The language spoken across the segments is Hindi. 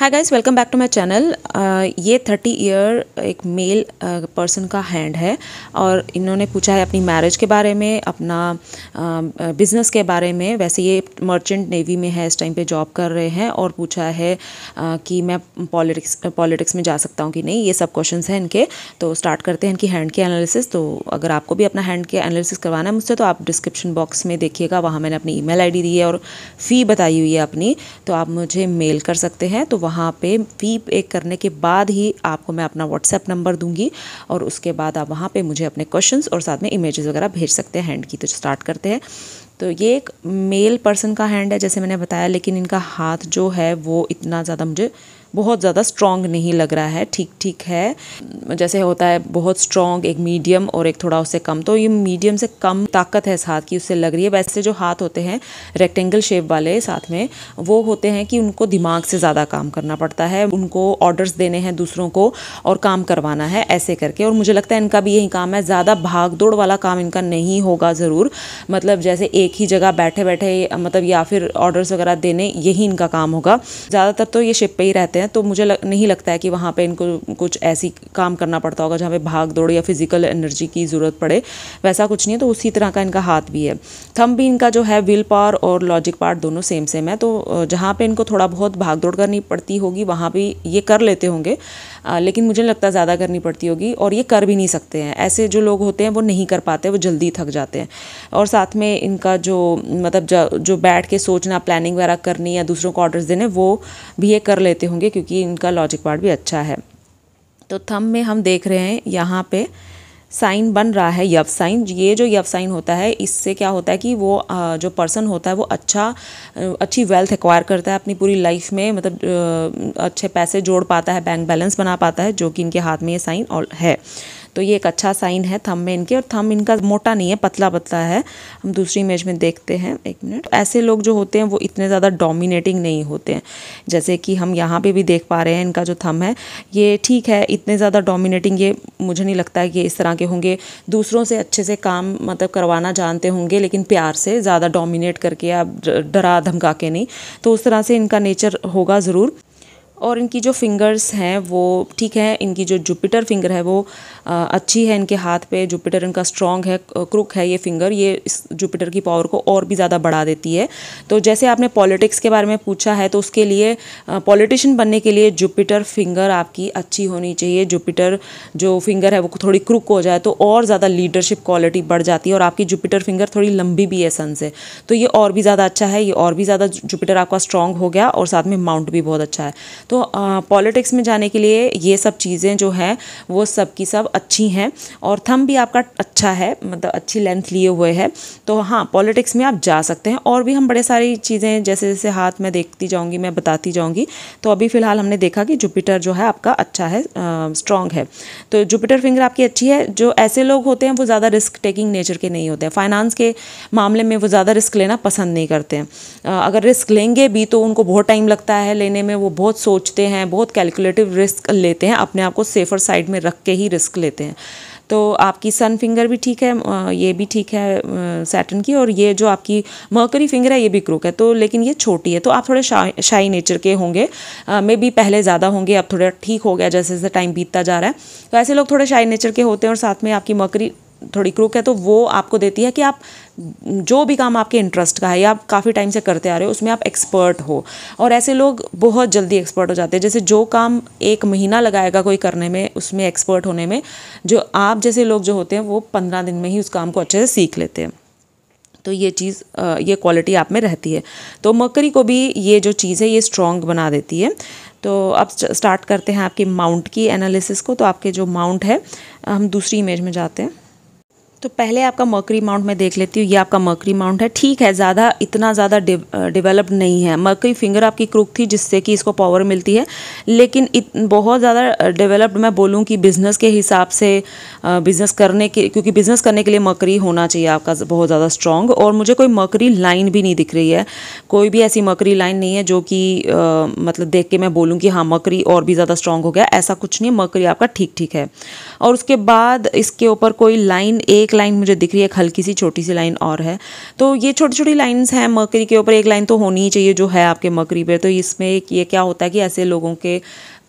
Hi guys, welcome back to my channel. ये 30 ईयर एक मेल पर्सन का हैंड है और इन्होंने पूछा है अपनी मैरिज के बारे में, अपना बिज़नेस के बारे में। वैसे ये मर्चेंट नेवी में है, इस टाइम पे जॉब कर रहे हैं और पूछा है कि मैं पॉलिटिक्स में जा सकता हूँ कि नहीं। ये सब क्वेश्चंस हैं इनके। तो स्टार्ट करते हैं इनकी हैंड के एनालिसिस। तो अगर आपको भी अपना हैंड के एनालिसिस करवाना है मुझसे तो आप डिस्क्रिप्शन बॉक्स में देखिएगा, वहाँ मैंने अपनी ईमेल आईडी दी है और फ़ी बताई हुई है अपनी, तो आप मुझे मेल कर सकते हैं। तो वहाँ पे फ़ी पे करने के बाद ही आपको मैं अपना व्हाट्सएप नंबर दूंगी और उसके बाद आप वहाँ पे मुझे अपने क्वेश्चंस और साथ में इमेजेस वगैरह भेज सकते हैं हैंड की। तो स्टार्ट करते हैं। तो ये एक मेल पर्सन का हैंड है जैसे मैंने बताया, लेकिन इनका हाथ जो है वो इतना ज़्यादा मुझे बहुत ज़्यादा स्ट्रॉन्ग नहीं लग रहा है, ठीक ठीक है। जैसे होता है बहुत स्ट्रॉन्ग, एक मीडियम और एक थोड़ा उससे कम, तो ये मीडियम से कम ताकत है इस हाथ की, उससे लग रही है। वैसे जो हाथ होते हैं रेक्टेंगल शेप वाले साथ में, वो होते हैं कि उनको दिमाग से ज़्यादा काम करना पड़ता है, उनको ऑर्डर्स देने हैं दूसरों को और काम करवाना है ऐसे करके। और मुझे लगता है इनका भी यही काम है, ज़्यादा भाग दौड़ वाला काम इनका नहीं होगा ज़रूर। मतलब जैसे एक ही जगह बैठे बैठे मतलब या फिर ऑर्डर्स वगैरह देने, यही इनका काम होगा। ज़्यादातर तो ये शिप पे ही रहते हैं, तो मुझे नहीं लगता है कि वहाँ पे इनको कुछ ऐसी काम करना पड़ता होगा जहाँ पे भाग दौड़ या फिजिकल एनर्जी की ज़रूरत पड़े। वैसा कुछ नहीं है। तो उसी तरह का इनका हाथ भी है। थंब भी इनका जो है विल पावर और लॉजिक पार्ट दोनों सेम सेम है। तो जहाँ पे इनको थोड़ा बहुत भाग दौड़ करनी पड़ती होगी वहाँ भी ये कर लेते होंगे, लेकिन मुझे लगता है ज़्यादा करनी पड़ती होगी और ये कर भी नहीं सकते हैं। ऐसे जो लोग होते हैं वो नहीं कर पाते, वो जल्दी थक जाते हैं। और साथ में इनका जो मतलब जो बैठ के सोचना, प्लानिंग वगैरह करनी या दूसरों को ऑर्डर्स देने, वो भी ये कर लेते होंगे क्योंकि इनका लॉजिक पार्ट भी अच्छा है। तो थंब में हम देख रहे हैं यहाँ पे साइन बन रहा है, यव साइन। ये जो यव साइन होता है, इससे क्या होता है कि वो जो पर्सन होता है वो अच्छी वेल्थ एक्वायर करता है अपनी पूरी लाइफ में, मतलब अच्छे पैसे जोड़ पाता है, बैंक बैलेंस बना पाता है, जो कि इनके हाथ में ये साइन और है। तो ये एक अच्छा साइन है थंब में इनके। और थंब इनका मोटा नहीं है, पतला पतला है। हम दूसरी इमेज में देखते हैं, एक मिनट। ऐसे लोग जो होते हैं वो इतने ज़्यादा डोमिनेटिंग नहीं होते हैं, जैसे कि हम यहाँ पे भी देख पा रहे हैं। इनका जो थंब है ये ठीक है, इतने ज़्यादा डोमिनेटिंग ये मुझे नहीं लगता है कि इस तरह के होंगे। दूसरों से अच्छे से काम मतलब करवाना जानते होंगे, लेकिन प्यार से, ज़्यादा डोमिनेट करके या डरा धमका के नहीं। तो उस तरह से इनका नेचर होगा ज़रूर। और इनकी जो फिंगर्स हैं वो ठीक है। इनकी जो जुपिटर फिंगर है वो अच्छी है इनके हाथ पे। जुपिटर इनका स्ट्रॉन्ग है, क्रुक है ये फिंगर, ये इस जुपिटर की पावर को और भी ज़्यादा बढ़ा देती है। तो जैसे आपने पॉलिटिक्स के बारे में पूछा है, तो उसके लिए पॉलिटिशियन बनने के लिए जुपिटर फिंगर आपकी अच्छी होनी चाहिए। जुपिटर जो फिंगर है वो थोड़ी क्रुक हो जाए तो और ज़्यादा लीडरशिप क्वालिटी बढ़ जाती है। और आपकी जुपिटर फिंगर थोड़ी लंबी भी है सन से, तो ये और भी ज़्यादा अच्छा है। ये और भी ज़्यादा जुपिटर आपका स्ट्रॉन्ग हो गया और साथ में माउंट भी बहुत अच्छा है। तो पॉलिटिक्स में जाने के लिए ये सब चीज़ें जो हैं वो सब की सब अच्छी हैं। और थंब भी आपका अच्छा है, मतलब अच्छी लेंथ लिए हुए है। तो हाँ, पॉलिटिक्स में आप जा सकते हैं। और भी हम बड़े सारी चीज़ें जैसे जैसे हाथ में देखती जाऊंगी, मैं बताती जाऊंगी। तो अभी फ़िलहाल हमने देखा कि जुपिटर जो है आपका अच्छा है, स्ट्रॉन्ग है। तो जुपिटर फिंगर आपकी अच्छी है। जो ऐसे लोग होते हैं वो ज़्यादा रिस्क टेकिंग नेचर के नहीं होते हैं। फाइनेंस के मामले में वो ज़्यादा रिस्क लेना पसंद नहीं करते हैं। अगर रिस्क लेंगे भी तो उनको बहुत टाइम लगता है लेने में, वो बहुत सोचते हैं, बहुत कैलकुलेटिव रिस्क लेते हैं, अपने आप को सेफर साइड में रख के ही रिस्क लेते हैं। तो आपकी सन फिंगर भी ठीक है, ये भी ठीक है सैटर्न की। और ये जो आपकी मर्करी फिंगर है ये भी क्रूक है, तो लेकिन ये छोटी है। तो आप थोड़े शाई नेचर के होंगे, मे बी पहले ज़्यादा होंगे, अब थोड़ा ठीक हो गया जैसे जैसे टाइम बीतता जा रहा है। तो ऐसे लोग थोड़े शाई नेचर के होते हैं। और साथ में आपकी मर्करी थोड़ी क्रूक है, तो वो आपको देती है कि आप जो भी काम आपके इंटरेस्ट का है या आप काफ़ी टाइम से करते आ रहे हो उसमें आप एक्सपर्ट हो। और ऐसे लोग बहुत जल्दी एक्सपर्ट हो जाते हैं। जैसे जो काम 1 महीना लगाएगा कोई करने में, उसमें एक्सपर्ट होने में, जो आप जैसे लोग जो होते हैं वो 15 दिन में ही उस काम को अच्छे से सीख लेते हैं। तो ये चीज़, ये क्वालिटी आप में रहती है। तो मर्करी को भी ये जो चीज़ है ये स्ट्रॉन्ग बना देती है। तो अब स्टार्ट करते हैं आपकी माउंट की एनालिसिस को। तो आपके जो माउंट है, हम दूसरी इमेज में जाते हैं। तो पहले आपका मर्करी माउंट मैं देख लेती हूँ। ये आपका मर्करी माउंट है, ठीक है, इतना ज़्यादा डेवलप्ड नहीं है। मर्करी फिंगर आपकी क्रूक थी जिससे कि इसको पावर मिलती है, लेकिन बहुत ज़्यादा डेवलप्ड मैं बोलूँ कि बिज़नेस के हिसाब से, क्योंकि बिज़नेस करने के लिए मर्करी होना चाहिए आपका बहुत ज़्यादा स्ट्रॉन्ग। और मुझे कोई मर्करी लाइन भी नहीं दिख रही है, कोई भी ऐसी मर्करी लाइन नहीं है जो कि मतलब देख के मैं बोलूँ कि हाँ मर्करी और भी ज़्यादा स्ट्रॉन्ग हो गया, ऐसा कुछ नहीं है। मर्करी आपका ठीक ठीक है। और उसके बाद इसके ऊपर कोई लाइन, एक एक लाइन मुझे दिख रही है, एक हल्की सी छोटी सी लाइन और है। तो ये छोटी छोटी लाइंस हैं मरकरी के ऊपर, एक लाइन तो होनी ही चाहिए जो है आपके मरकरी पे। तो इसमें ये क्या होता है कि ऐसे लोगों के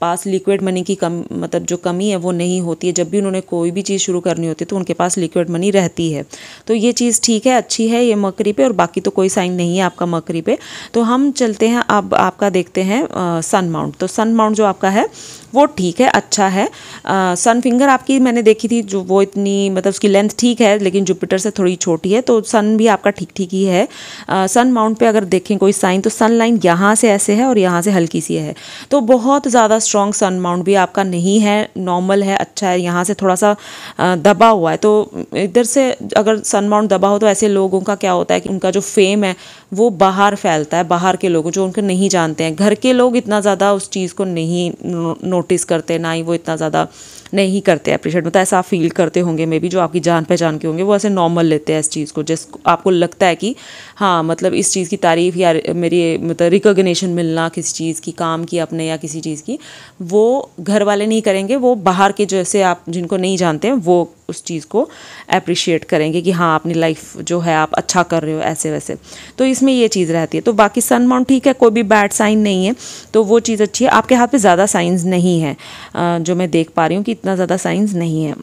पास लिक्विड मनी की मतलब जो कमी है वो नहीं होती है। जब भी उन्होंने कोई भी चीज़ शुरू करनी होती है तो उनके पास लिक्विड मनी रहती है। तो ये चीज़ ठीक है, अच्छी है ये मरकरी पे। और बाकी तो कोई साइन नहीं है आपका मरकरी पे। तो हम चलते हैं अब आपका देखते हैं सन माउंट। तो सन माउंट जो आपका है वो ठीक है, अच्छा है। सन फिंगर आपकी मैंने देखी थी जो वो इतनी मतलब उसकी लेंथ ठीक है, लेकिन जुपिटर से थोड़ी छोटी है। तो सन भी आपका ठीक ठीक ही है। सन माउंट पे अगर देखें कोई साइन तो सन लाइन यहाँ से ऐसे है और यहाँ से हल्की सी है। तो बहुत ज़्यादा स्ट्रॉन्ग सन माउंट भी आपका नहीं है, नॉर्मल है, अच्छा है। यहाँ से थोड़ा सा दबा हुआ है। तो इधर से अगर सन माउंट दबा हो तो ऐसे लोगों का क्या होता है कि उनका जो फेम है वो बाहर फैलता है, बाहर के लोग जो उनको नहीं जानते हैं। घर के लोग इतना ज़्यादा उस चीज़ को नहीं नोटिस करते, ना ही वो इतना ज़्यादा नहीं करते अप्रिशिएट। मतलब ऐसा आप फील करते होंगे मे बी, जो आपकी जान पहचान के होंगे वो ऐसे नॉर्मल लेते हैं इस चीज़ को। जिस आपको लगता है कि हाँ मतलब इस चीज़ की तारीफ़ या मेरी मतलब रिकॉग्निशन मिलना किसी चीज़ की, काम की अपने या किसी चीज़ की, वो घर वाले नहीं करेंगे, वो बाहर के जैसे आप जिनको नहीं जानते हैं वो उस चीज़ को अप्रिशिएट करेंगे कि हाँ अपनी लाइफ जो है आप अच्छा कर रहे हो, ऐसे वैसे। तो इसमें ये चीज़ रहती है। तो बाकी सन माउंट ठीक है, कोई भी बैड साइन नहीं है, तो वो चीज़ अच्छी है। आपके हाथ पे ज़्यादा साइंस नहीं है, जो मैं देख पा रही हूँ कि इतना ज़्यादा साइंस नहीं है।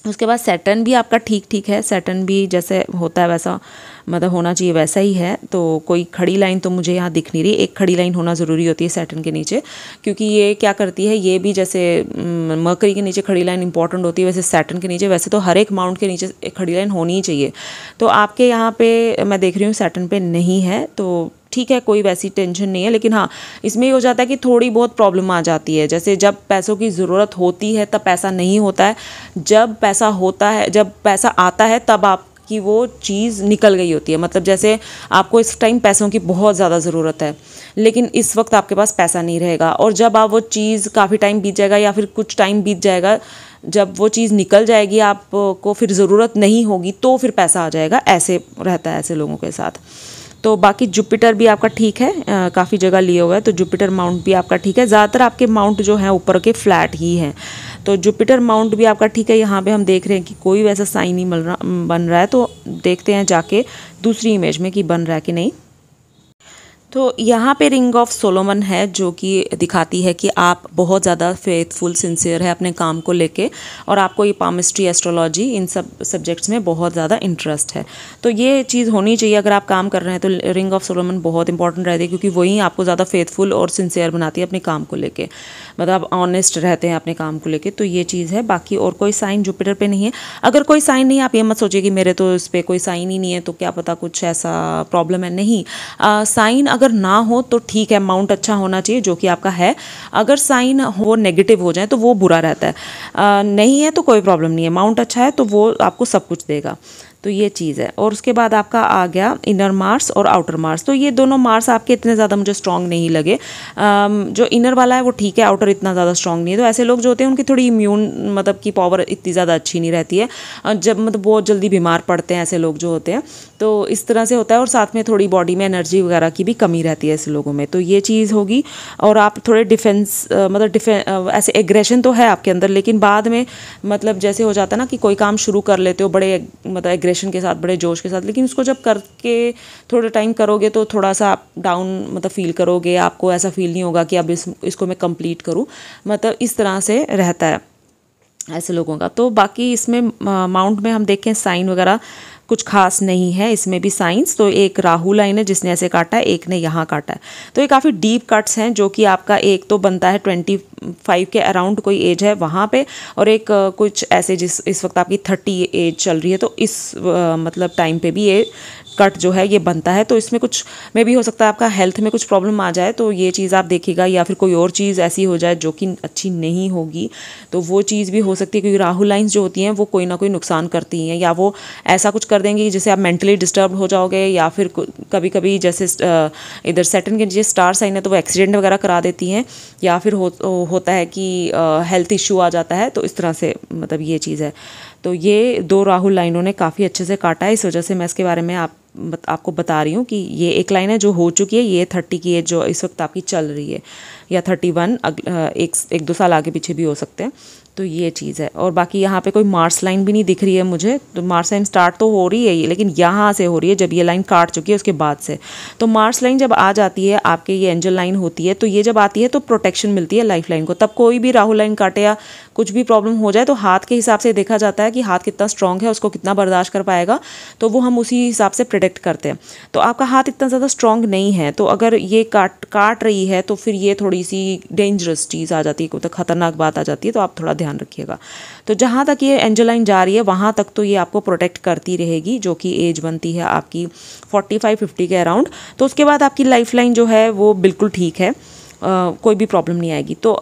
उसके बाद सैटर्न भी आपका ठीक ठीक है, सैटर्न भी जैसे होता है वैसा मतलब होना चाहिए वैसा ही है। तो कोई खड़ी लाइन तो मुझे यहाँ दिख नहीं रही। एक खड़ी लाइन होना ज़रूरी होती है सैटर्न के नीचे, क्योंकि ये क्या करती है, ये भी जैसे मरकरी के नीचे खड़ी लाइन इंपॉर्टेंट होती है, वैसे सैटर्न के नीचे, वैसे तो हर एक माउंट के नीचे एक खड़ी लाइन होनी ही चाहिए। तो आपके यहाँ पे मैं देख रही हूँ सैटर्न पे नहीं है, तो ठीक है, कोई वैसी टेंशन नहीं है। लेकिन हाँ इसमें ये हो जाता है कि थोड़ी बहुत प्रॉब्लम आ जाती है। जैसे जब पैसों की ज़रूरत होती है तब पैसा नहीं होता है, जब पैसा होता है, जब पैसा आता है तब आपकी वो चीज़ निकल गई होती है। मतलब जैसे आपको इस टाइम पैसों की बहुत ज़्यादा ज़रूरत है, लेकिन इस वक्त आपके पास पैसा नहीं रहेगा। और जब आप वो चीज़ काफ़ी टाइम बीत जाएगा या फिर कुछ टाइम बीत जाएगा, जब वो चीज़ निकल जाएगी, आपको फिर ज़रूरत नहीं होगी, तो फिर पैसा आ जाएगा। ऐसे रहता है ऐसे लोगों के साथ। तो बाकी जुपिटर भी आपका ठीक है, काफ़ी जगह लिए हुआ है, तो जुपिटर माउंट भी आपका ठीक है। ज़्यादातर आपके माउंट जो हैं ऊपर के फ्लैट ही हैं, तो जुपिटर माउंट भी आपका ठीक है। यहाँ पे हम देख रहे हैं कि कोई वैसा साइन नहीं बन रहा है। तो देखते हैं जाके दूसरी इमेज में कि बन रहा है कि नहीं। तो यहाँ पे रिंग ऑफ सोलोमन है, जो कि दिखाती है कि आप बहुत ज़्यादा फेथफुल सिंसियर है अपने काम को लेके, और आपको ये पामिस्ट्री, एस्ट्रोलॉजी, इन सब सब्जेक्ट्स में बहुत ज़्यादा इंटरेस्ट है। तो ये चीज़ होनी चाहिए अगर आप काम कर रहे हैं, तो रिंग ऑफ सोलोमन बहुत इंपॉर्टेंट रहती है, क्योंकि वही आपको ज़्यादा फेथफुल और सिंसियर बनाती है अपने काम को लेके। मतलब ऑनेस्ट रहते हैं अपने काम को लेके। तो ये चीज़ है। बाकी और कोई साइन जुपिटर पे नहीं है। अगर कोई साइन नहीं, आप ये मत सोचिए कि मेरे तो इस पर कोई साइन ही नहीं है तो क्या पता कुछ ऐसा प्रॉब्लम है। नहीं, साइन अगर ना हो तो ठीक है, माउंट अच्छा होना चाहिए जो कि आपका है। अगर साइन हो नेगेटिव हो जाए तो वो बुरा रहता है। नहीं है तो कोई प्रॉब्लम नहीं है, माउंट अच्छा है तो वो आपको सब कुछ देगा। तो ये चीज़ है। और उसके बाद आपका आ गया इनर मार्स और आउटर मार्स। तो ये दोनों मार्स आपके इतने ज़्यादा मुझे स्ट्रॉन्ग नहीं लगे। जो इनर वाला है वो ठीक है, आउटर इतना ज़्यादा स्ट्रॉन्ग नहीं है। तो ऐसे लोग जो होते हैं उनकी थोड़ी इम्यून मतलब की पावर इतनी ज़्यादा अच्छी नहीं रहती है, जब मतलब बहुत जल्दी बीमार पड़ते हैं ऐसे लोग जो होते हैं। तो इस तरह से होता है। और साथ में थोड़ी बॉडी में एनर्जी वगैरह की भी कमी रहती है ऐसे लोगों में, तो ये चीज़ होगी। और आप थोड़े डिफेंस मतलब ऐसे एग्रेशन तो है आपके अंदर, लेकिन बाद में मतलब जैसे हो जाता है ना कि कोई काम शुरू कर लेते हो बड़े मतलब एग्रेशन के साथ, बड़े जोश के साथ, लेकिन उसको जब करके थोड़े टाइम करोगे तो थोड़ा सा आप डाउन मतलब फील करोगे। आपको ऐसा फील नहीं होगा कि अब इसको मैं कंप्लीट करूं। मतलब इस तरह से रहता है ऐसे लोगों का। तो बाकी इसमें माउंट में हम देखें साइन वगैरह कुछ खास नहीं है इसमें भी साइंस। तो एक राहु लाइन है जिसने ऐसे काटा है, एक ने यहाँ काटा है। तो ये काफ़ी डीप कट्स हैं, जो कि आपका एक तो बनता है 25 के अराउंड कोई एज है वहाँ पे, और एक कुछ ऐसे जिस इस वक्त आपकी 30 एज चल रही है, तो इस मतलब टाइम पे भी ये कट जो है ये बनता है। तो इसमें कुछ में भी हो सकता है आपका हेल्थ में कुछ प्रॉब्लम आ जाए, तो ये चीज़ आप देखिएगा, या फिर कोई और चीज़ ऐसी हो जाए जो कि अच्छी नहीं होगी, तो वो चीज़ भी हो सकती है। क्योंकि राहु लाइन्स जो होती हैं वो कोई ना कोई नुकसान करती हैं, या वो ऐसा कुछ कर देंगी जिससे आप मेंटली डिस्टर्ब हो जाओगे, या फिर कभी कभी जैसे इधर सैटर्न के नीचे स्टार साइन है तो वो एक्सीडेंट वगैरह करा देती हैं, या फिर होता है कि हेल्थ इशू आ जाता है। तो इस तरह से मतलब ये चीज़ है। तो ये दो राहु लाइनों ने काफ़ी अच्छे से काटा है, इस वजह से मैं इसके बारे में आपको बता रही हूँ कि ये एक लाइन है जो हो चुकी है, ये 30 की एज जो इस वक्त आपकी चल रही है, या 31 एक दो साल आगे पीछे भी हो सकते हैं। तो ये चीज़ है। और बाकी यहाँ पे कोई मार्स लाइन भी नहीं दिख रही है मुझे, तो मार्स लाइन स्टार्ट तो हो रही है ये, लेकिन यहाँ से हो रही है जब ये लाइन काट चुकी है उसके बाद से। तो मार्स लाइन जब आ जाती है आपके, ये एंजल लाइन होती है, तो ये जब आती है तो प्रोटेक्शन मिलती है लाइफ लाइन को। तब कोई भी राहु लाइन काटे या कुछ भी प्रॉब्लम हो जाए तो हाथ के हिसाब से देखा जाता है कि हाथ कितना स्ट्रांग है, उसको कितना बर्दाश्त कर पाएगा, तो वो हम उसी हिसाब से प्रिडिक्ट करते हैं। तो आपका हाथ इतना ज़्यादा स्ट्रांग नहीं है, तो अगर ये काट रही है तो फिर ये थोड़ी सी डेंजरस चीज़ आ जाती है, तो खतरनाक बात आ जाती है, तो आप थोड़ा ध्यान रखिएगा। तो जहाँ तक ये एंजल लाइन जा रही है वहाँ तक तो ये आपको प्रोटेक्ट करती रहेगी, जो कि एज बनती है आपकी 45-50 के अराउंड। तो उसके बाद आपकी लाइफ लाइन जो है वो बिल्कुल ठीक है, कोई भी प्रॉब्लम नहीं आएगी। तो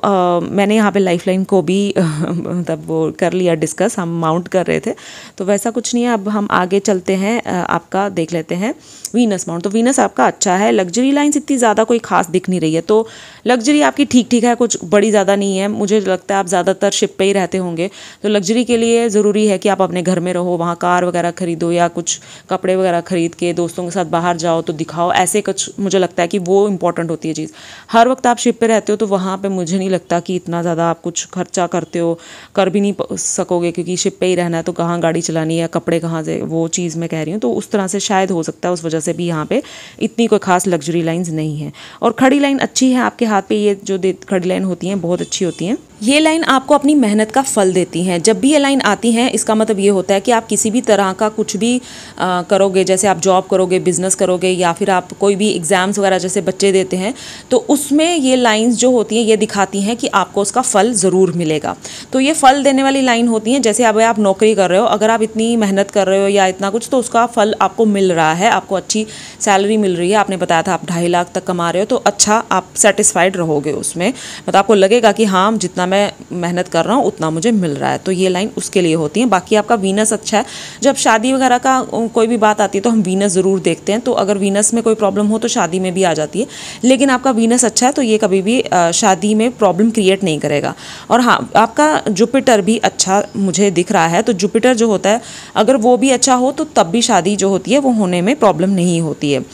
मैंने यहाँ पे लाइफ लाइन को भी मतलब वो कर लिया डिस्कस, हम माउंट कर रहे थे, तो वैसा कुछ नहीं है। अब हम आगे चलते हैं, आपका देख लेते हैं वीनस माउंट। तो वीनस आपका अच्छा है, लग्जरी लाइन्स इतनी ज़्यादा कोई खास दिख नहीं रही है, तो लग्जरी आपकी ठीक ठीक है, कुछ बड़ी ज़्यादा नहीं है। मुझे लगता है आप ज़्यादातर शिप पे ही रहते होंगे, तो लग्जरी के लिए ज़रूरी है कि आप अपने घर में रहो, वहाँ कार वगैरह खरीदो या कुछ कपड़े वगैरह खरीद के दोस्तों के साथ बाहर जाओ तो दिखाओ, ऐसे कुछ मुझे लगता है कि वो इंपॉर्टेंट होती है चीज़। हर वक्त आप शिप पे रहते हो तो वहाँ पे मुझे नहीं लगता कि इतना ज़्यादा आप कुछ खर्चा करते हो, कर भी नहीं सकोगे, क्योंकि शिप पे ही रहना है तो कहाँ गाड़ी चलानी है, कपड़े कहाँ से, वो चीज़ मैं कह रही हूँ। तो उस तरह से शायद हो सकता है, उस वजह से भी यहाँ पे इतनी कोई खास लग्जरी लाइंस नहीं है। और खड़ी लाइन अच्छी है आपके हाथ पे, ये जो खड़ी लाइन होती हैं बहुत अच्छी होती हैं। ये लाइन आपको अपनी मेहनत का फल देती हैं। जब भी ये लाइन आती हैं इसका मतलब ये होता है कि आप किसी भी तरह का कुछ भी करोगे, जैसे आप जॉब करोगे, बिजनेस करोगे, या फिर आप कोई भी एग्ज़ाम्स वगैरह जैसे बच्चे देते हैं, तो उसमें ये लाइंस जो होती हैं ये दिखाती हैं कि आपको उसका फल ज़रूर मिलेगा। तो ये फल देने वाली लाइन होती हैं। जैसे अब आप नौकरी कर रहे हो, अगर आप इतनी मेहनत कर रहे हो या इतना कुछ, तो उसका फल आपको मिल रहा है, आपको अच्छी सैलरी मिल रही है। आपने बताया था आप 2.5 लाख तक कमा रहे हो, तो अच्छा आप सेटिस्फाइड रहोगे उसमें, मतलब आपको लगेगा कि हाँ जितना मैं मेहनत कर रहा हूँ उतना मुझे मिल रहा है। तो ये लाइन उसके लिए होती है। बाकी आपका वीनस अच्छा है। जब शादी वगैरह का कोई भी बात आती है तो हम वीनस ज़रूर देखते हैं, तो अगर वीनस में कोई प्रॉब्लम हो तो शादी में भी आ जाती है, लेकिन आपका वीनस अच्छा है तो ये कभी भी शादी में प्रॉब्लम क्रिएट नहीं करेगा। और हाँ, आपका जुपिटर भी अच्छा मुझे दिख रहा है, तो जुपिटर जो होता है अगर वो भी अच्छा हो तो तब भी शादी जो होती है वो होने में प्रॉब्लम नहीं होती है।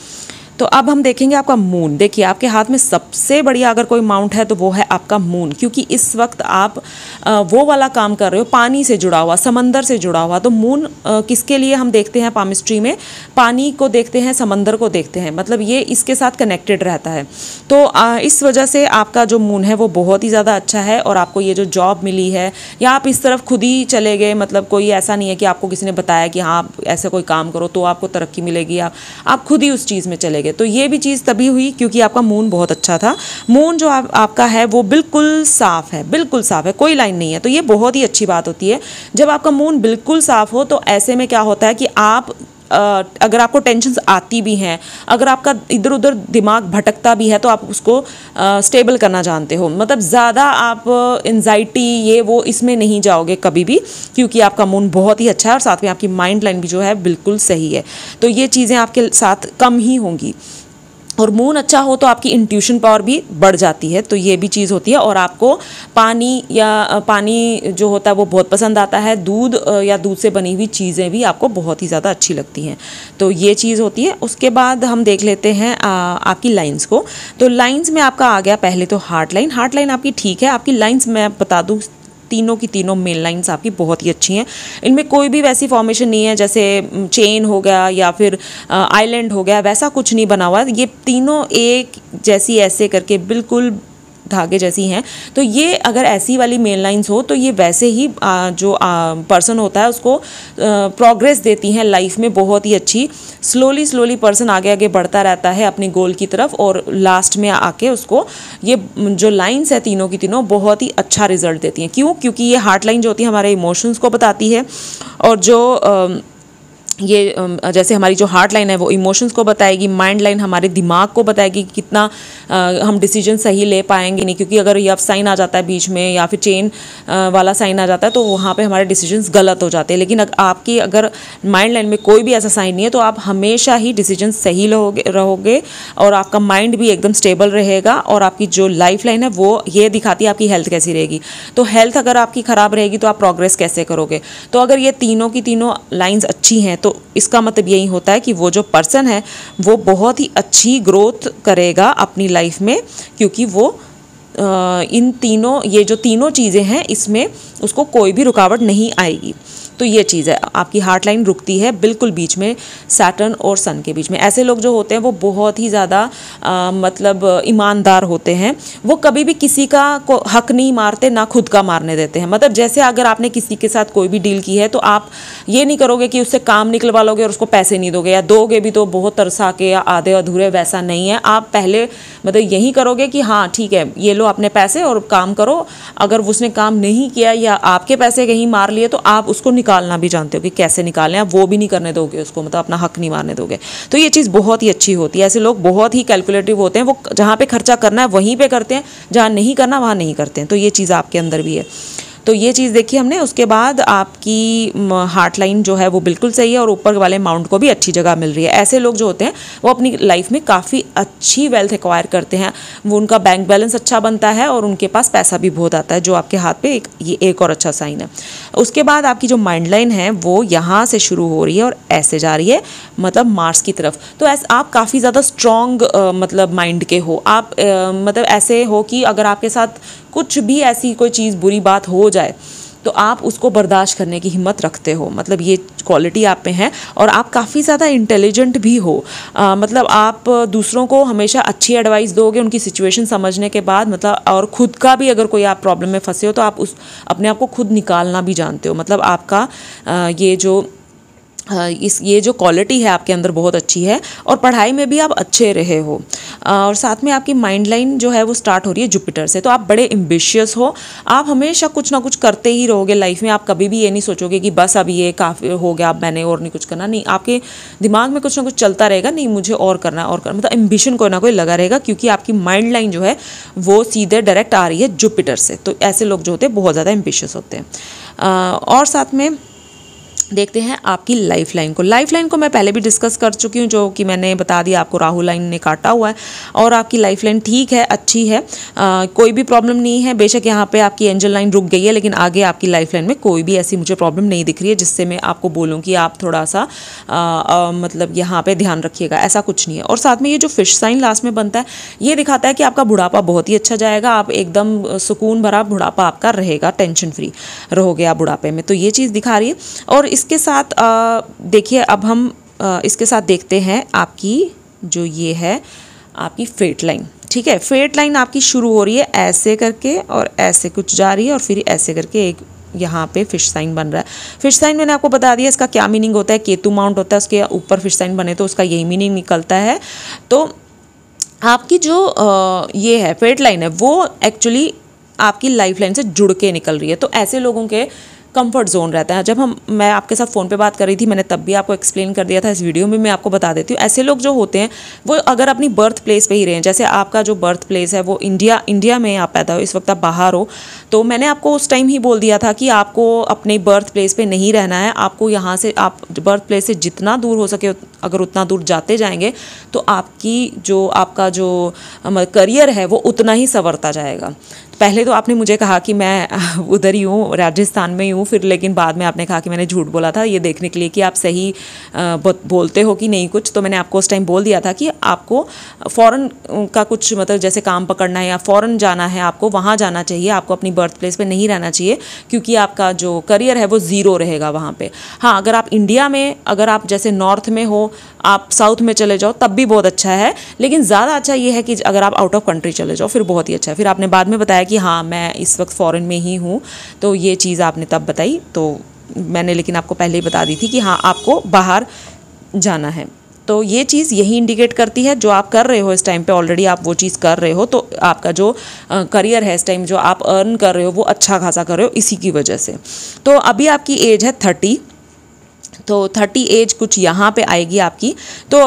तो अब हम देखेंगे आपका मून। देखिए आपके हाथ में सबसे बढ़िया अगर कोई माउंट है तो वो है आपका मून, क्योंकि इस वक्त आप वो वाला काम कर रहे हो पानी से जुड़ा हुआ, समंदर से जुड़ा हुआ। तो मून किसके लिए हम देखते हैं पामिस्ट्री में, पानी को देखते हैं, समंदर को देखते हैं, मतलब ये इसके साथ कनेक्टेड रहता है। तो इस वजह से आपका जो मून है वो बहुत ही ज़्यादा अच्छा है। और आपको ये जो जॉब मिली है, या आप इस तरफ खुद ही चले गए, मतलब कोई ऐसा नहीं है कि आपको किसी ने बताया कि हाँ आप ऐसे कोई काम करो तो आपको तरक्की मिलेगी, आप खुद ही उस चीज़ में चले गए। तो ये भी चीज़ तभी हुई क्योंकि आपका मून बहुत अच्छा था। मून जो आपका है वो बिल्कुल साफ है, बिल्कुल साफ है, कोई लाइन नहीं है। तो ये बहुत ही अच्छी बात होती है जब आपका मून बिल्कुल साफ हो। तो ऐसे में क्या होता है कि आप अगर आपको टेंशन्स आती भी हैं, अगर आपका इधर उधर दिमाग भटकता भी है, तो आप उसको स्टेबल करना जानते हो, मतलब ज़्यादा आप एंजाइटी ये वो इसमें नहीं जाओगे कभी भी, क्योंकि आपका मून बहुत ही अच्छा है और साथ में आपकी माइंड लाइन भी जो है बिल्कुल सही है। तो ये चीज़ें आपके साथ कम ही होंगी। और मून अच्छा हो तो आपकी इंट्यूशन पावर भी बढ़ जाती है, तो ये भी चीज़ होती है। और आपको पानी जो होता है वो बहुत पसंद आता है। दूध या दूध से बनी हुई चीज़ें भी आपको बहुत ही ज़्यादा अच्छी लगती हैं, तो ये चीज़ होती है। उसके बाद हम देख लेते हैं आपकी लाइंस को। तो लाइंस में आपका आ गया पहले तो हार्ट लाइन। हार्ट लाइन आपकी ठीक है। आपकी लाइंस मैं बता दूँ, तीनों की तीनों मेन लाइंस आपकी बहुत ही अच्छी हैं। इनमें कोई भी वैसी फॉर्मेशन नहीं है जैसे चेन हो गया या फिर आइलैंड हो गया, वैसा कुछ नहीं बना हुआ है। ये तीनों एक जैसी ऐसे करके बिल्कुल धागे जैसी हैं। तो ये अगर ऐसी वाली मेन लाइंस हो तो ये वैसे ही जो पर्सन होता है उसको प्रोग्रेस देती हैं लाइफ में बहुत ही अच्छी। स्लोली पर्सन आगे आगे बढ़ता रहता है अपने गोल की तरफ, और लास्ट में आके उसको ये जो लाइंस है तीनों की तीनों बहुत ही अच्छा रिजल्ट देती हैं। क्यों? क्योंकि ये हार्ट लाइन जो होती है हमारे इमोशंस को बताती है, और जो ये जैसे हमारी जो हार्ट लाइन है वो इमोशंस को बताएगी, माइंड लाइन हमारे दिमाग को बताएगी कि कितना हम डिसीजन सही ले पाएंगे नहीं, क्योंकि अगर यफ साइन आ जाता है बीच में या फिर चेन वाला साइन आ जाता है तो वहाँ पे हमारे डिसीजंस गलत हो जाते हैं। लेकिन आपकी अगर माइंड लाइन में कोई भी ऐसा साइन नहीं है तो आप हमेशा ही डिसीजन सही रहोगे और आपका माइंड भी एकदम स्टेबल रहेगा। और आपकी जो लाइफ लाइन है वो ये दिखाती है आपकी हेल्थ कैसी रहेगी। तो हेल्थ अगर आपकी ख़राब रहेगी तो आप प्रोग्रेस कैसे करोगे। तो अगर ये तीनों की तीनों लाइन्स अच्छी हैं तो तो इसका मतलब यही होता है कि वो जो पर्सन है वो बहुत ही अच्छी ग्रोथ करेगा अपनी लाइफ में, क्योंकि वो इन तीनों, ये जो तीनों चीज़ें हैं इसमें उसको कोई भी रुकावट नहीं आएगी। तो ये चीज़ है, आपकी हार्ट लाइन रुकती है बिल्कुल बीच में सैटर्न और सन के बीच में। ऐसे लोग जो होते हैं वो बहुत ही ज़्यादा मतलब ईमानदार होते हैं, वो कभी भी किसी का को हक नहीं मारते, ना खुद का मारने देते हैं। मतलब जैसे अगर आपने किसी के साथ कोई भी डील की है तो आप ये नहीं करोगे कि उससे काम निकलवा लोगे और उसको पैसे नहीं दोगे, या दोगे भी तो बहुत तरसा के या आधे अधूरे, वैसा नहीं है। आप पहले मतलब यही करोगे कि हाँ ठीक है ये लो अपने पैसे और काम करो। अगर उसने काम नहीं किया या आपके पैसे कहीं मार लिए तो आप उसको निकालना भी जानते हो कि कैसे निकालना है, वो भी नहीं करने दोगे उसको, मतलब अपना हक नहीं मारने दोगे। तो ये चीज़ बहुत ही अच्छी होती है। ऐसे लोग बहुत ही कैलकुलेटिव होते हैं, वो जहाँ पे खर्चा करना है वहीं पे करते हैं, जहाँ नहीं करना वहाँ नहीं करते हैं। तो ये चीज़ आपके अंदर भी है। तो ये चीज़ देखी हमने। उसके बाद आपकी हार्ट लाइन जो है वो बिल्कुल सही है और ऊपर वाले माउंट को भी अच्छी जगह मिल रही है। ऐसे लोग जो होते हैं वो अपनी लाइफ में काफ़ी अच्छी वेल्थ एक्वायर करते हैं, वो उनका बैंक बैलेंस अच्छा बनता है और उनके पास पैसा भी बहुत आता है, जो आपके हाथ पे ये एक और अच्छा साइन है। उसके बाद आपकी जो माइंड लाइन है वो यहाँ से शुरू हो रही है और ऐसे जा रही है, मतलब मार्स की तरफ। तो ऐसे आप काफ़ी ज़्यादा स्ट्रॉन्ग मतलब माइंड के हो आप, मतलब ऐसे हो कि अगर आपके साथ कुछ भी ऐसी कोई चीज़ बुरी बात हो जाए तो आप उसको बर्दाश्त करने की हिम्मत रखते हो, मतलब ये क्वालिटी आप में है। और आप काफ़ी ज़्यादा इंटेलिजेंट भी हो, मतलब आप दूसरों को हमेशा अच्छी एडवाइस दोगे उनकी सिचुएशन समझने के बाद, मतलब और ख़ुद का भी अगर कोई आप प्रॉब्लम में फंसे हो तो आप उस अपने आप को खुद निकालना भी जानते हो। मतलब आपका ये जो क्वालिटी है आपके अंदर बहुत अच्छी है। और पढ़ाई में भी आप अच्छे रहे हो। और साथ में आपकी माइंड लाइन जो है वो स्टार्ट हो रही है जुपिटर से। तो आप बड़े एम्बिशियस हो, आप हमेशा कुछ ना कुछ करते ही रहोगे लाइफ में। आप कभी भी ये नहीं सोचोगे कि बस अब ये काफ़ी हो गया, अब मैंने और नहीं कुछ करना। नहीं, आपके दिमाग में कुछ ना कुछ चलता रहेगा, नहीं मुझे और करना और करना, मतलब एम्बिशन कोई ना कोई लगा रहेगा, क्योंकि आपकी माइंड लाइन जो है वो सीधे डायरेक्ट आ रही है जुपिटर से। तो ऐसे लोग जो होते हैं बहुत ज़्यादा एम्बिशियस होते हैं। और साथ में देखते हैं आपकी लाइफ लाइन को। लाइफ लाइन को मैं पहले भी डिस्कस कर चुकी हूँ, जो कि मैंने बता दिया आपको, राहु लाइन ने काटा हुआ है और आपकी लाइफ लाइन ठीक है, अच्छी है, कोई भी प्रॉब्लम नहीं है। बेशक यहाँ पे आपकी एंजल लाइन रुक गई है, लेकिन आगे आपकी लाइफ लाइन में कोई भी ऐसी मुझे प्रॉब्लम नहीं दिख रही है जिससे मैं आपको बोलूँ कि आप थोड़ा सा मतलब यहाँ पे ध्यान रखिएगा, ऐसा कुछ नहीं है। और साथ में ये जो फिश साइन लास्ट में बनता है ये दिखाता है कि आपका बुढ़ापा बहुत ही अच्छा जाएगा, आप एकदम सुकून भरा बुढ़ापा आपका रहेगा, टेंशन फ्री रहोगे आप बुढ़ापे में। तो ये चीज़ दिखा रही है। और इसके साथ देखिए अब हम इसके साथ देखते हैं आपकी जो ये है आपकी फेट लाइन। ठीक है, फेट लाइन आपकी शुरू हो रही है ऐसे करके और ऐसे कुछ जा रही है और फिर ऐसे करके एक यहाँ पे फिश साइन बन रहा है। फिश साइन मैंने आपको बता दिया इसका क्या मीनिंग होता है, केतु माउंट होता है, उसके ऊपर फिश साइन बने तो उसका यही मीनिंग निकलता है। तो आपकी जो ये है फेट लाइन है वो एक्चुअली आपकी लाइफ लाइन से जुड़ के निकल रही है। तो ऐसे लोगों के कंफर्ट जोन रहता है। जब मैं आपके साथ फ़ोन पे बात कर रही थी, मैंने तब भी आपको एक्सप्लेन कर दिया था, इस वीडियो में मैं आपको बता देती हूँ। ऐसे लोग जो होते हैं वो अगर अपनी बर्थ प्लेस पे ही रहे, जैसे आपका जो बर्थ प्लेस है वो इंडिया में आप पैदा हो, इस वक्त आप बाहर हो, तो मैंने आपको उस टाइम ही बोल दिया था कि आपको अपने बर्थ प्लेस पे नहीं रहना है। आपको यहाँ से, आप बर्थ प्लेस से जितना दूर हो सके अगर उतना दूर जाते जाएंगे तो आपका जो करियर है वो उतना ही संवरता जाएगा। पहले तो आपने मुझे कहा कि मैं उधर ही हूँ, राजस्थान में ही हूँ, फिर लेकिन बाद में आपने कहा कि मैंने झूठ बोला था, ये देखने के लिए कि आप सही बोलते हो कि नहीं कुछ। तो मैंने आपको उस टाइम बोल दिया था कि आपको फ़ॉरेन का कुछ, मतलब जैसे काम पकड़ना है या फ़ॉरेन जाना है, आपको वहाँ जाना चाहिए, आपको अपनी बर्थ प्लेस पे नहीं रहना चाहिए, क्योंकि आपका जो करियर है वो ज़ीरो रहेगा वहाँ पे। हाँ, अगर आप इंडिया में, अगर आप जैसे नॉर्थ में हो, आप साउथ में चले जाओ तब भी बहुत अच्छा है, लेकिन ज़्यादा अच्छा ये है कि अगर आप आउट ऑफ कंट्री चले जाओ फिर बहुत ही अच्छा है। फिर आपने बाद में बताया कि हाँ मैं इस वक्त फ़ॉरेन में ही हूँ, तो ये चीज़ आपने तब बताई, तो मैंने लेकिन आपको पहले ही बता दी थी कि हाँ आपको बाहर जाना है। तो ये चीज़ यही इंडिकेट करती है, जो आप कर रहे हो इस टाइम पे, ऑलरेडी आप वो चीज़ कर रहे हो, तो आपका जो करियर है इस टाइम जो आप अर्न कर रहे हो वो अच्छा खासा कर रहे हो इसी की वजह से। तो अभी आपकी एज है 30, तो 30 एज कुछ यहाँ पे आएगी आपकी। तो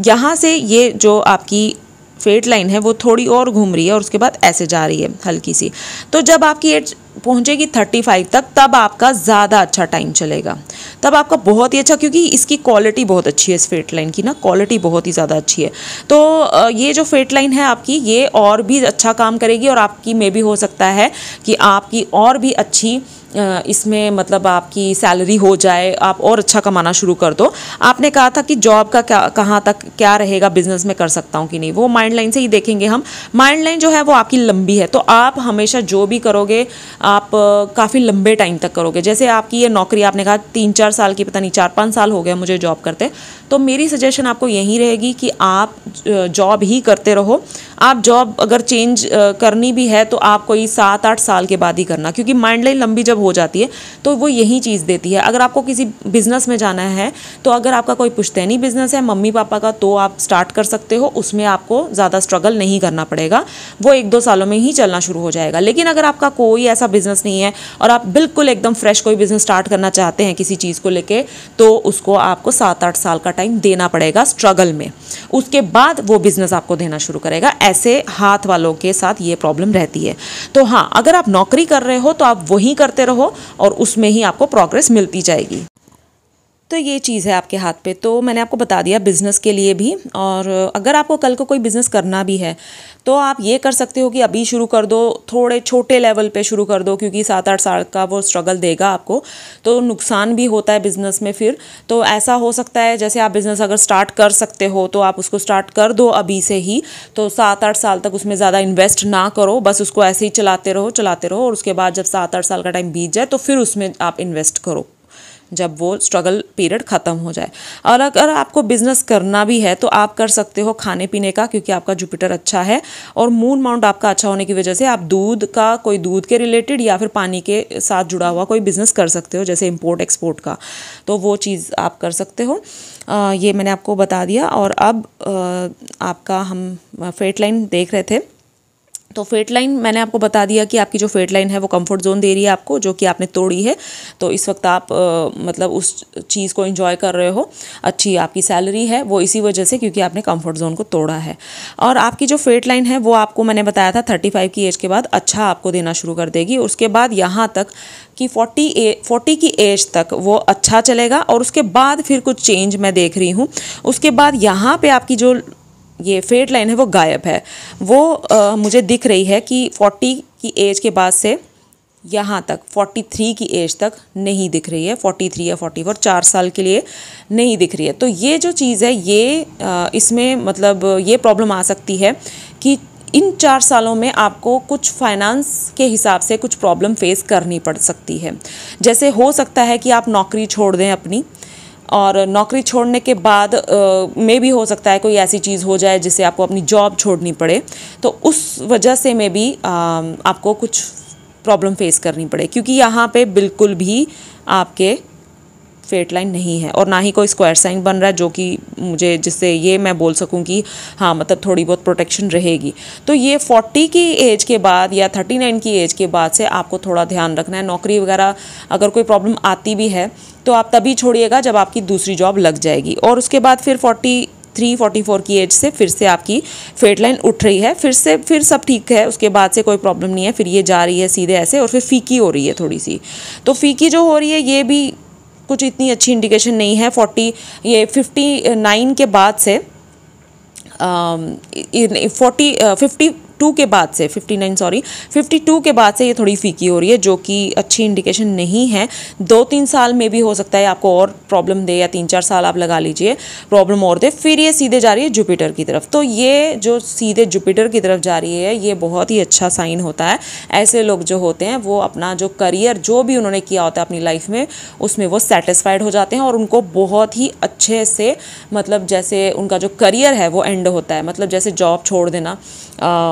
यहाँ से ये जो आपकी फेट लाइन है वो थोड़ी और घूम रही है और उसके बाद ऐसे जा रही है हल्की सी। तो जब आपकी एज पहुँचेगी 35 तक, तब आपका ज़्यादा अच्छा टाइम चलेगा, तब आपका बहुत ही अच्छा, क्योंकि इसकी क्वालिटी बहुत अच्छी है, इस फेट लाइन की ना क्वालिटी बहुत ही ज़्यादा अच्छी है। तो ये जो फेट लाइन है आपकी ये और भी अच्छा काम करेगी और आपकी में भी हो सकता है कि आपकी और भी अच्छी इसमें मतलब आपकी सैलरी हो जाए, आप और अच्छा कमाना शुरू कर दो। आपने कहा था कि जॉब का क्या, कहाँ तक क्या रहेगा, बिजनेस में कर सकता हूँ कि नहीं, वो माइंड लाइन से ही देखेंगे हम। माइंड लाइन जो है वो आपकी लंबी है, तो आप हमेशा जो भी करोगे आप काफ़ी लंबे टाइम तक करोगे। जैसे आपकी ये नौकरी, आपने कहा 3-4 साल की, पता नहीं 4-5 साल हो गए मुझे जॉब करते, तो मेरी सजेशन आपको यही रहेगी कि आप जॉब ही करते रहो। आप जॉब अगर चेंज करनी भी है तो आप कोई 7-8 साल के बाद ही करना, क्योंकि माइंड लाइन लंबी जब हो जाती है तो वो यही चीज़ देती है। अगर आपको किसी बिजनेस में जाना है तो अगर आपका कोई पुश्तैनी बिजनेस है मम्मी पापा का, तो आप स्टार्ट कर सकते हो, उसमें आपको ज़्यादा स्ट्रगल नहीं करना पड़ेगा, वो 1-2 सालों में ही चलना शुरू हो जाएगा। लेकिन अगर आपका कोई ऐसा बिजनेस नहीं है और आप बिल्कुल एकदम फ्रेश कोई बिजनेस स्टार्ट करना चाहते हैं किसी चीज़ को लेके, तो उसको आपको 7-8 साल का टाइम देना पड़ेगा स्ट्रगल में, उसके बाद वो बिजनेस आपको देना शुरू करेगा। ऐसे हाथ वालों के साथ ये प्रॉब्लम रहती है। तो हाँ, अगर आप नौकरी कर रहे हो तो आप वही करते रहो और उसमें ही आपको प्रोग्रेस मिलती जाएगी। तो ये चीज़ है आपके हाथ पे। तो मैंने आपको बता दिया बिज़नेस के लिए भी, और अगर आपको कल को कोई बिज़नेस करना भी है तो आप ये कर सकते हो कि अभी शुरू कर दो, थोड़े छोटे लेवल पे शुरू कर दो, क्योंकि 7-8 साल का वो स्ट्रगल देगा आपको, तो नुकसान भी होता है बिज़नेस में फिर। तो ऐसा हो सकता है जैसे आप बिज़नेस अगर स्टार्ट कर सकते हो तो आप उसको स्टार्ट कर दो अभी से ही, तो 7-8 साल तक उसमें ज़्यादा इन्वेस्ट ना करो, बस उसको ऐसे ही चलाते रहो, और उसके बाद जब 7-8 साल का टाइम बीत जाए तो फिर उसमें आप इन्वेस्ट करो, जब वो स्ट्रगल पीरियड ख़त्म हो जाए। और अगर आपको बिज़नेस करना भी है तो आप कर सकते हो खाने पीने का, क्योंकि आपका जुपिटर अच्छा है और मून माउंट आपका अच्छा होने की वजह से आप दूध का, कोई दूध के रिलेटेड या फिर पानी के साथ जुड़ा हुआ कोई बिज़नेस कर सकते हो, जैसे इम्पोर्ट एक्सपोर्ट का, तो वो चीज़ आप कर सकते हो। ये मैंने आपको बता दिया। और अब आपका हम फेट लाइन देख रहे थे, तो फेट लाइन मैंने आपको बता दिया कि आपकी जो फेट लाइन है वो कंफर्ट जोन दे रही है आपको, जो कि आपने तोड़ी है। तो इस वक्त आप मतलब उस चीज़ को एंजॉय कर रहे हो, अच्छी आपकी सैलरी है, वो इसी वजह से क्योंकि आपने कंफर्ट जोन को तोड़ा है। और आपकी जो फेट लाइन है वो आपको मैंने बताया था 35 की एज के बाद अच्छा आपको देना शुरू कर देगी। उसके बाद यहाँ तक कि 40 की एज तक वो अच्छा चलेगा, और उसके बाद फिर कुछ चेंज मैं देख रही हूँ। उसके बाद यहाँ पे आपकी जो ये फेट लाइन है वो गायब है, वो मुझे दिख रही है कि 40 की एज के बाद से यहाँ तक 43 की एज तक नहीं दिख रही है, 43 या 44 4 साल के लिए नहीं दिख रही है। तो ये जो चीज़ है ये इसमें मतलब ये प्रॉब्लम आ सकती है कि इन 4 सालों में आपको कुछ फाइनेंस के हिसाब से कुछ प्रॉब्लम फेस करनी पड़ सकती है। जैसे हो सकता है कि आप नौकरी छोड़ दें अपनी, और नौकरी छोड़ने के बाद में भी हो सकता है कोई ऐसी चीज़ हो जाए जिससे आपको अपनी जॉब छोड़नी पड़े, तो उस वजह से में भी आपको कुछ प्रॉब्लम फेस करनी पड़े, क्योंकि यहाँ पे बिल्कुल भी आपके फेट लाइन नहीं है और ना ही कोई स्क्वायर साइन बन रहा है, जो कि मुझे जिससे ये मैं बोल सकूं कि हाँ मतलब थोड़ी बहुत प्रोटेक्शन रहेगी। तो ये 40 की एज के बाद या 39 की एज के बाद से आपको थोड़ा ध्यान रखना है। नौकरी वगैरह अगर कोई प्रॉब्लम आती भी है तो आप तभी छोड़िएगा जब आपकी दूसरी जॉब लग जाएगी, और उसके बाद फिर 43-44 की एज से फिर से आपकी फेट लाइन उठ रही है, फिर सब ठीक है, उसके बाद से कोई प्रॉब्लम नहीं है, फिर ये जा रही है सीधे ऐसे, और फिर फीकी हो रही है थोड़ी सी। तो फीकी जो हो रही है ये भी कुछ इतनी अच्छी इंडिकेशन नहीं है। 59 के बाद से 52 के बाद से 52 के बाद से ये थोड़ी फीकी हो रही है, जो कि अच्छी इंडिकेशन नहीं है। 2-3 साल में भी हो सकता है आपको और प्रॉब्लम दे, या 3-4 साल आप लगा लीजिए प्रॉब्लम और दे, फिर ये सीधे जा रही है जुपिटर की तरफ। तो ये जो सीधे जुपिटर की तरफ जा रही है ये बहुत ही अच्छा साइन होता है। ऐसे लोग जो होते हैं वो अपना जो करियर जो भी उन्होंने किया होता है अपनी लाइफ में, उसमें वो सेटिस्फाइड हो जाते हैं, और उनको बहुत ही अच्छे से मतलब जैसे उनका जो करियर है वो एंड होता है, मतलब जैसे जॉब छोड़ देना,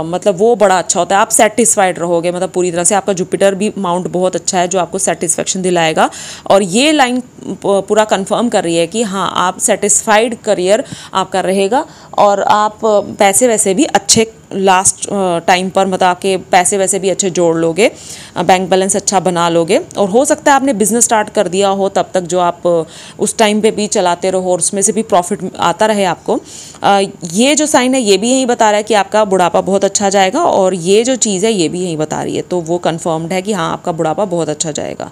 मतलब वो बड़ा अच्छा होता है। आप सेटिस्फाइड रहोगे, मतलब पूरी तरह से आपका जुपिटर भी माउंट बहुत अच्छा है जो आपको सेटिस्फेक्शन दिलाएगा। और ये लाइन पूरा कंफर्म कर रही है कि हाँ आप सेटिस्फाइड करियर आपका रहेगा, और आप पैसे वैसे भी अच्छे लास्ट टाइम पर मतलब आपके पैसे वैसे भी अच्छे जोड़ लोगे, बैंक बैलेंस अच्छा बना लोगे। और हो सकता है आपने बिज़नेस स्टार्ट कर दिया हो तब तक, जो आप उस टाइम पे भी चलाते रहो और उसमें से भी प्रॉफिट आता रहे आपको। ये जो साइन है ये भी यही बता रहा है कि आपका बुढ़ापा बहुत अच्छा जाएगा, और ये जो चीज़ है ये भी यही बता रही है, तो वो कन्फर्म्ड है कि हाँ आपका बुढ़ापा बहुत अच्छा जाएगा।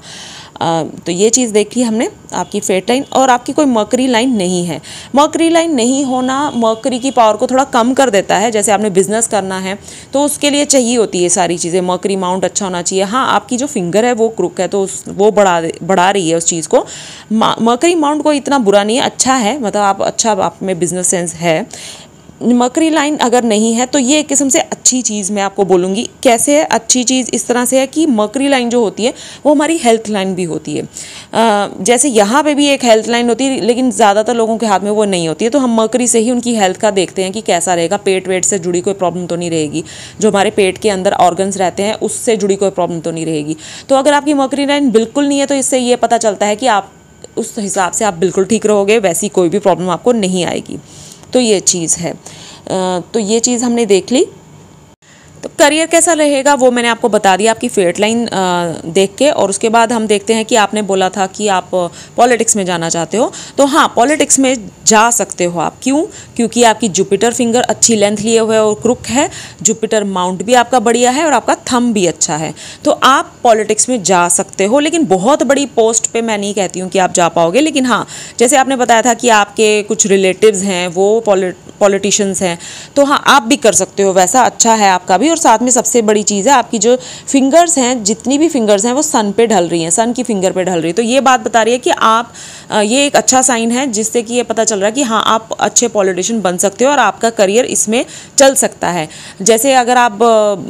तो ये चीज़ देख ली हमने आपकी फेट लाइन। और आपकी कोई मर्करी लाइन नहीं है। मर्करी लाइन नहीं होना, मर्करी मर्करी की पावर को थोड़ा कम कर देता है। जैसे आपने बिजनेस करना है तो उसके लिए चाहिए होती है सारी चीज़ें। मर्करी माउंट अच्छा होना चाहिए। हाँ, आपकी जो फिंगर है वो क्रुक है तो वो बढ़ा रही है उस चीज़ को। मर्करी माउंट को इतना बुरा नहीं है, अच्छा है, मतलब आप में बिजनेस सेंस है। मर्करी लाइन अगर नहीं है तो ये एक किस्म से अच्छी चीज़ मैं आपको बोलूँगी। कैसे है अच्छी चीज़? इस तरह से है कि मर्करी लाइन जो होती है वो हमारी हेल्थ लाइन भी होती है। जैसे यहाँ पे भी एक हेल्थ लाइन होती है लेकिन ज़्यादातर लोगों के हाथ में वो नहीं होती है, तो हम मर्करी से ही उनकी हेल्थ का देखते हैं कि कैसा रहेगा। पेट वेट से जुड़ी कोई प्रॉब्लम तो नहीं रहेगी, जो हमारे पेट के अंदर ऑर्गन्स रहते हैं उससे जुड़ी कोई प्रॉब्लम तो नहीं रहेगी। तो अगर आपकी मर्करी लाइन बिल्कुल नहीं है तो इससे ये पता चलता है कि आप उस हिसाब से आप बिल्कुल ठीक रहोगे, वैसी कोई भी प्रॉब्लम आपको नहीं आएगी। तो ये चीज़ है। तो ये चीज़ हमने देख ली। तो करियर कैसा रहेगा वो मैंने आपको बता दिया आपकी फेट लाइन देख के। और उसके बाद हम देखते हैं कि आपने बोला था कि आप पॉलिटिक्स में जाना चाहते हो। तो हाँ, पॉलिटिक्स में जा सकते हो आप। क्यों? क्योंकि आपकी जुपिटर फिंगर अच्छी लेंथ लिए हुए और क्रुक है, जुपिटर माउंट भी आपका बढ़िया है और आपका थंब भी अच्छा है। तो आप पॉलिटिक्स में जा सकते हो, लेकिन बहुत बड़ी पोस्ट पे मैं नहीं कहती हूँ कि आप जा पाओगे। लेकिन हाँ, जैसे आपने बताया था कि आपके कुछ रिलेटिव्स हैं वो पॉलिटिशियंस हैं, तो हाँ आप भी कर सकते हो, वैसा अच्छा है आपका भी। और साथ में सबसे बड़ी चीज़ है आपकी जो फिंगर्स हैं, जितनी भी फिंगर्स हैं वो सन पे ढल रही हैं, सन की फिंगर पे ढल रही है। तो ये बात बता रही है कि आप ये एक अच्छा साइन है जिससे कि ये पता चल रहा है कि हाँ आप अच्छे पॉलिटिशियन बन सकते हो और आपका करियर इसमें चल सकता है। जैसे अगर आप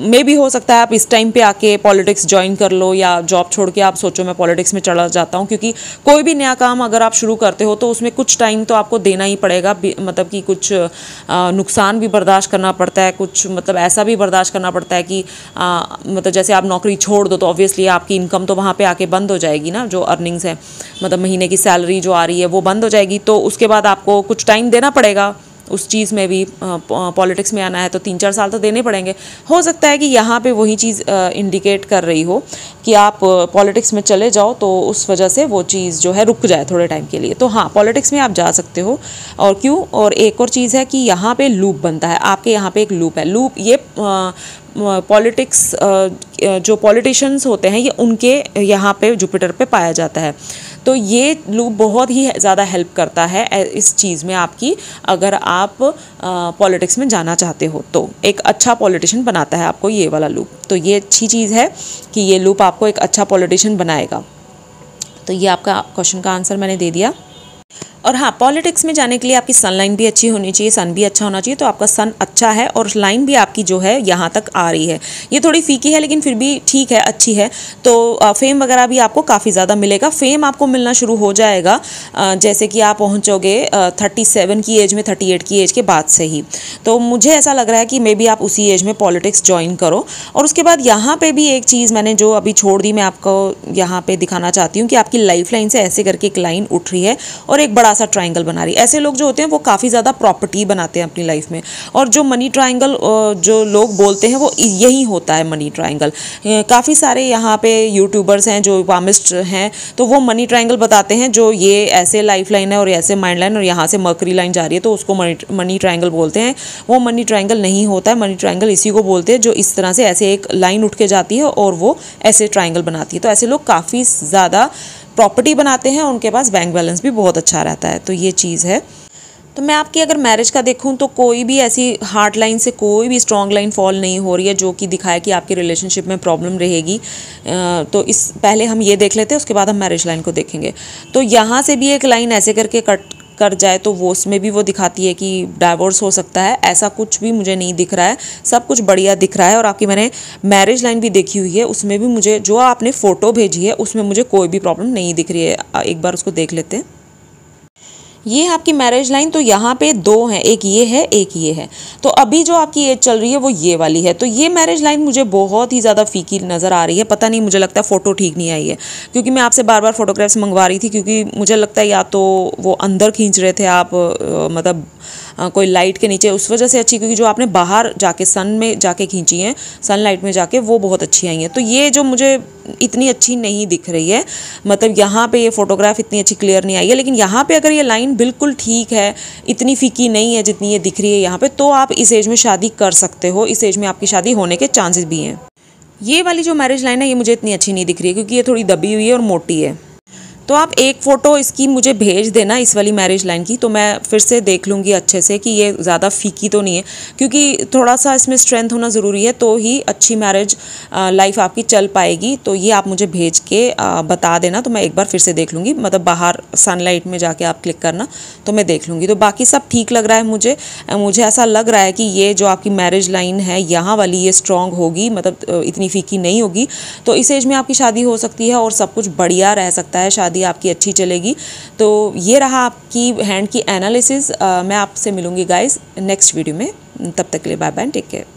मे भी हो सकता है आप इस टाइम पे आके पॉलिटिक्स ज्वाइन कर लो, या जॉब छोड़ के आप सोचो मैं पॉलिटिक्स में चला जाता हूँ। क्योंकि कोई भी नया काम अगर आप शुरू करते हो तो उसमें कुछ टाइम तो आपको देना ही पड़ेगा, मतलब कि कुछ नुकसान भी बर्दाश्त करना पड़ता है, कुछ मतलब ऐसा भी बर्दाश्त करना पड़ता है कि मतलब जैसे आप नौकरी छोड़ दो तो ऑब्वियसली आपकी इनकम तो वहाँ पे आके बंद हो जाएगी ना, जो अर्निंग्स है, मतलब महीने की सैलरी जो आ रही है वो बंद हो जाएगी। तो उसके बाद आपको कुछ टाइम देना पड़ेगा उस चीज़ में भी। पॉलिटिक्स में आना है तो 3-4 साल तो देने पड़ेंगे। हो सकता है कि यहाँ पे वही चीज़ इंडिकेट कर रही हो कि आप पॉलिटिक्स में चले जाओ, तो उस वजह से वो चीज़ जो है रुक जाए थोड़े टाइम के लिए। तो हाँ, पॉलिटिक्स में आप जा सकते हो। और क्यों? और एक और चीज़ है कि यहाँ पे लूप बनता है, आपके यहाँ पे एक लूप है। लूप ये पॉलिटिक्स जो पॉलिटिशियंस होते हैं ये उनके यहाँ पे जुपिटर पे पाया जाता है। तो ये लूप बहुत ही ज़्यादा हेल्प करता है इस चीज़ में आपकी, अगर आप पॉलिटिक्स में जाना चाहते हो तो एक अच्छा पॉलिटिशियन बनाता है आपको ये वाला लूप। तो ये अच्छी चीज़ है कि ये लूप आपको एक अच्छा पॉलिटिशियन बनाएगा। तो ये आपका क्वेश्चन का आंसर मैंने दे दिया। और हाँ, पॉलिटिक्स में जाने के लिए आपकी सन लाइन भी अच्छी होनी चाहिए, सन भी अच्छा होना चाहिए। तो आपका सन अच्छा है और लाइन भी आपकी जो है यहाँ तक आ रही है। ये थोड़ी फीकी है लेकिन फिर भी ठीक है, अच्छी है। तो फेम वगैरह भी आपको काफ़ी ज़्यादा मिलेगा। फेम आपको मिलना शुरू हो जाएगा जैसे कि आप पहुँचोगे 37 की एज में, 38 की एज के बाद से ही। तो मुझे ऐसा लग रहा है कि मे बी आप उसी एज में पॉलिटिक्स ज्वाइन करो। और उसके बाद यहाँ पर भी एक चीज़ मैंने जो अभी छोड़ दी, मैं आपको यहाँ पर दिखाना चाहती हूँ कि आपकी लाइफ लाइन से ऐसे करके एक लाइन उठ रही है और एक बड़ा सा ट्रायंगल बना रही है। ऐसे लोग जो होते हैं वो काफ़ी ज़्यादा प्रॉपर्टी बनाते हैं अपनी लाइफ में। और जो मनी ट्रायंगल जो लोग बोलते हैं वो यही होता है, मनी ट्रायंगल। काफ़ी सारे यहाँ पे यूट्यूबर्स हैं जो पामिस्ट हैं, तो वो मनी ट्रायंगल बताते हैं जो ये ऐसे लाइफ लाइन है और ऐसे माइंड लाइन और यहाँ से मर्करी लाइन जा रही है, तो उसको मनी ट्रायंगल बोलते हैं। वो मनी ट्रायंगल नहीं होता है। मनी ट्रायंगल इसी को बोलते हैं जो इस तरह से ऐसे एक लाइन उठ के जाती है और वो ऐसे ट्रायंगल बनाती है। तो ऐसे लोग काफ़ी ज़्यादा प्रॉपर्टी बनाते हैं, उनके पास बैंक बैलेंस भी बहुत अच्छा रहता है। तो ये चीज़ है। तो मैं आपकी अगर मैरिज का देखूं तो कोई भी ऐसी हार्ड लाइन से कोई भी स्ट्रॉन्ग लाइन फॉल नहीं हो रही है जो कि दिखाए कि आपकी रिलेशनशिप में प्रॉब्लम रहेगी। तो इस पहले हम ये देख लेते हैं, उसके बाद हम मैरिज लाइन को देखेंगे। तो यहाँ से भी एक लाइन ऐसे करके कट कर जाए तो वो उसमें भी वो दिखाती है कि डाइवोर्स हो सकता है। ऐसा कुछ भी मुझे नहीं दिख रहा है, सब कुछ बढ़िया दिख रहा है। और आपकी मैंने मैरिज लाइन भी देखी हुई है, उसमें भी मुझे जो आपने फ़ोटो भेजी है उसमें मुझे कोई भी प्रॉब्लम नहीं दिख रही है। एक बार उसको देख लेते हैं। ये है आपकी मैरिज लाइन। तो यहाँ पे 2 हैं, एक ये है एक ये है। तो अभी जो आपकी एज चल रही है वो ये वाली है। तो ये मैरिज लाइन मुझे बहुत ही ज़्यादा फीकी नज़र आ रही है। पता नहीं, मुझे लगता है फ़ोटो ठीक नहीं आई है, क्योंकि मैं आपसे बार बार फोटोग्राफ्स मंगवा रही थी, क्योंकि मुझे लगता है या तो वो अंदर खींच रहे थे आप, मतलब कोई लाइट के नीचे, उस वजह से अच्छी, क्योंकि जो आपने बाहर जाके सन में जाके खींची हैं, सनलाइट में जाके, वो बहुत अच्छी आई हैं। तो ये जो मुझे इतनी अच्छी नहीं दिख रही है, मतलब यहाँ पे ये फ़ोटोग्राफ इतनी अच्छी क्लियर नहीं आई है। लेकिन यहाँ पे अगर ये लाइन बिल्कुल ठीक है, इतनी फीकी नहीं है जितनी ये दिख रही है यहाँ पे, तो आप इस एज में शादी कर सकते हो। इस एज में आपकी शादी होने के चांसेस भी हैं। ये वाली जो मैरिज लाइन है ये मुझे इतनी अच्छी नहीं दिख रही है, क्योंकि ये थोड़ी दबी हुई है और मोटी है। तो आप एक फ़ोटो इसकी मुझे भेज देना, इस वाली मैरिज लाइन की, तो मैं फिर से देख लूँगी अच्छे से कि ये ज़्यादा फीकी तो नहीं है, क्योंकि थोड़ा सा इसमें स्ट्रेंथ होना ज़रूरी है, तो ही अच्छी मैरिज लाइफ आपकी चल पाएगी। तो ये आप मुझे भेज के बता देना, तो मैं एक बार फिर से देख लूँगी, मतलब बाहर सनलाइट में जाके आप क्लिक करना, तो मैं देख लूँगी। तो बाकी सब ठीक लग रहा है मुझे ऐसा लग रहा है कि ये जो आपकी मैरिज लाइन है यहाँ वाली, ये स्ट्रॉन्ग होगी, मतलब इतनी फीकी नहीं होगी। तो इस एज में आपकी शादी हो सकती है और सब कुछ बढ़िया रह सकता है, शादी आपकी अच्छी चलेगी। तो ये रहा आपकी हैंड की एनालिसिस। मैं आपसे मिलूँगी गाइस नेक्स्ट वीडियो में, तब तक के लिए बाय बाय, टेक केयर।